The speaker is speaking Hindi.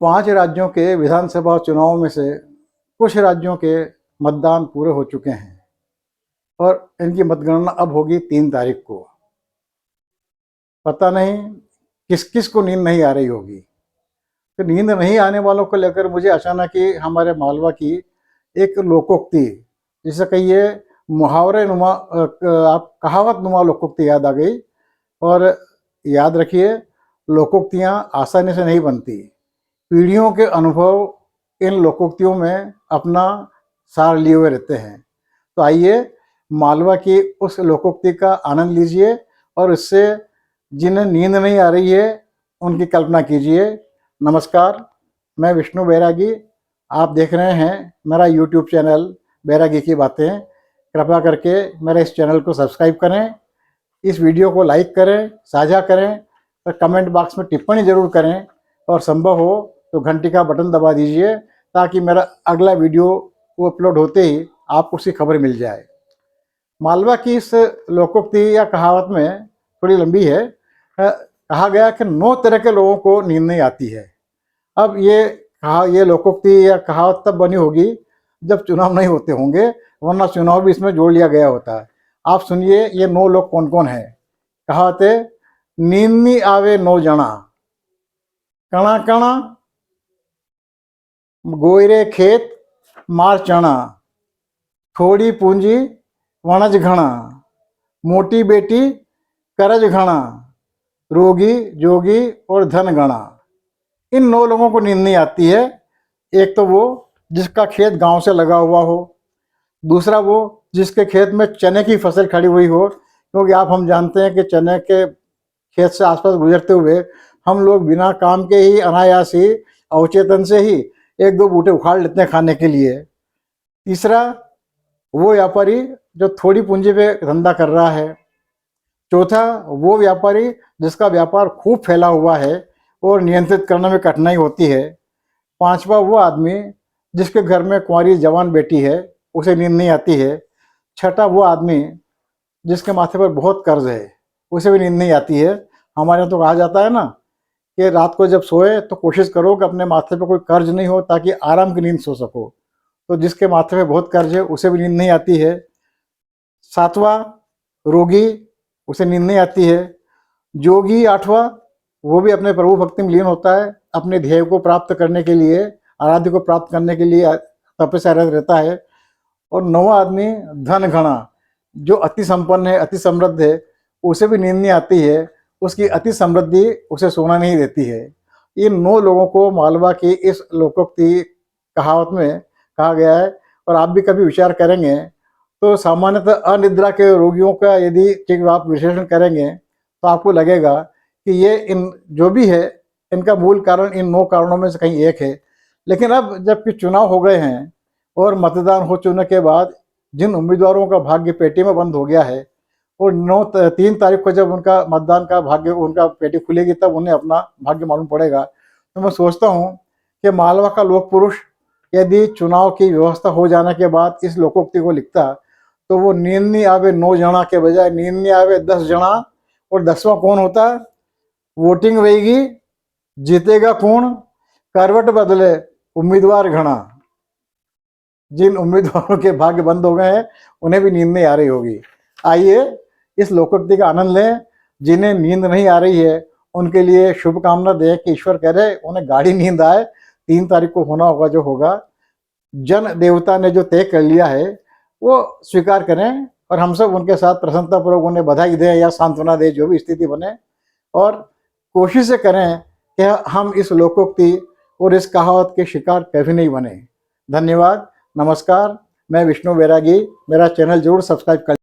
5 राज्यों के विधानसभा चुनाव में से कुछ राज्यों के मतदान पूरे हो चुके हैं और इनकी मतगणना अब होगी 3 तारीख को। पता नहीं किस किस को नींद नहीं आ रही होगी। तो नींद नहीं आने वालों को लेकर मुझे अचानक ही हमारे मालवा की एक लोकोक्ति, जिसे कहिए मुहावरे नुमा आप कहावत नुमा लोकोक्ति याद आ गई। और याद रखिए, लोकोक्तियाँ आसानी से नहीं बनती। पीढ़ियों के अनुभव इन लोकोक्तियों में अपना सार लिए हुए रहते हैं। तो आइए मालवा की उस लोकोक्ति का आनंद लीजिए और इससे जिन्हें नींद नहीं आ रही है उनकी कल्पना कीजिए। नमस्कार, मैं विष्णु बैरागी। आप देख रहे हैं मेरा यूट्यूब चैनल बैरागी की बातें। कृपया करके मेरे इस चैनल को सब्सक्राइब करें, इस वीडियो को लाइक करें, साझा करें और कमेंट बॉक्स में टिप्पणी ज़रूर करें और संभव हो तो घंटी का बटन दबा दीजिए ताकि मेरा अगला वीडियो अपलोड होते ही आपको उसकी खबर मिल जाए। मालवा की इस लोकोक्ति या कहावत में थोड़ी लंबी है। कहा गया कि 9 तरह के लोगों को नींद नहीं आती है। अब ये लोकोक्ति या कहावत तब बनी होगी जब चुनाव नहीं होते होंगे, वरना चुनाव भी इसमें जोड़ लिया गया होता है। आप सुनिए ये 9 लोग कौन कौन है। कहावत है, नींद नहीं आवे 9 जना, कणा कणा गोयरे खेत मार चना, थोड़ी पूंजी वणज घना, मोटी बेटी करज घना, रोगी जोगी और धन गणा। इन 9 लोगों को नींद नहीं आती है। एक तो वो जिसका खेत गांव से लगा हुआ हो, दूसरा वो जिसके खेत में चने की फसल खड़ी हुई हो, क्योंकि हम जानते हैं कि चने के खेत से आसपास गुजरते हुए हम लोग बिना काम के ही अनायास ही अवचेतन से ही 1-2 बूटे उखाड़ लेते हैं खाने के लिए। तीसरा वो व्यापारी जो थोड़ी पूंजी पे धंधा कर रहा है। चौथा वो व्यापारी जिसका व्यापार खूब फैला हुआ है और नियंत्रित करने में कठिनाई होती है। पांचवा वो आदमी जिसके घर में कुंवारी जवान बेटी है, उसे नींद नहीं आती है। छठा वो आदमी जिसके माथे पर बहुत कर्ज है, उसे भी नींद नहीं आती है। हमारे यहाँ तो कहा जाता है ना कि रात को जब सोए तो कोशिश करो कि अपने माथे पर कोई कर्ज नहीं हो ताकि आराम की नींद सो सको। तो जिसके माथे पे बहुत कर्ज है उसे भी नींद नहीं आती है। सातवां रोगी, उसे नींद नहीं आती है। जोगी आठवां, वो भी अपने प्रभु भक्ति में लीन होता है, अपने ध्येय को प्राप्त करने के लिए, आराध्य को प्राप्त करने के लिए तपस्या रहता है। और 9वां आदमी धन घना, जो अति संपन्न है, अति समृद्ध है, उसे भी नींद नहीं आती है। उसकी अति समृद्धि उसे सोना नहीं देती है। इन 9 लोगों को मालवा की इस लोकोक्ति कहावत में कहा गया है। और आप भी कभी विचार करेंगे तो सामान्यतः अनिद्रा के रोगियों का यदि आप विश्लेषण करेंगे तो आपको लगेगा कि ये इन जो भी है इनका मूल कारण इन 9 कारणों में से कहीं एक है। लेकिन अब जबकि चुनाव हो गए हैं और मतदान हो चुनने के बाद जिन उम्मीदवारों का भाग्य पेटी में बंद हो गया है और 3 तारीख को जब उनका मतदान का भाग्य, उनका पेटी खुलेगी तब उन्हें अपना भाग्य मालूम पड़ेगा। तो मैं सोचता हूँ कि मालवा का लोक पुरुष यदि चुनाव की व्यवस्था हो जाने के बाद इस लोकोक्ति को लिखता तो वो नींद नहीं आवे 9 जना के बजाय नींद नहीं आवे 10 जना। और 10वां कौन होता? वोटिंग वेगी, जीतेगा कौन, करवट बदले उम्मीदवार घना। जिन उम्मीदवारों के भाग्य बंद हो गए हैं उन्हें भी नींद नहीं आ रही होगी। आइए इस लोकोक्ति का आनंद लें। जिन्हें नींद नहीं आ रही है उनके लिए शुभकामना दें कि ईश्वर करे उन्हें गाढ़ी नींद आए। 3 तारीख को होना होगा जो होगा। जन देवता ने जो तय कर लिया है वो स्वीकार करें और हम सब उनके साथ प्रसन्नतापूर्वक उन्हें बधाई दें या सांत्वना दें, जो भी स्थिति बने। और कोशिश करें कि हम इस लोकोक्ति और इस कहावत के शिकार कभी नहीं बने। धन्यवाद, नमस्कार। मैं विष्णु बैरागी। मेरा चैनल जरूर सब्सक्राइब कर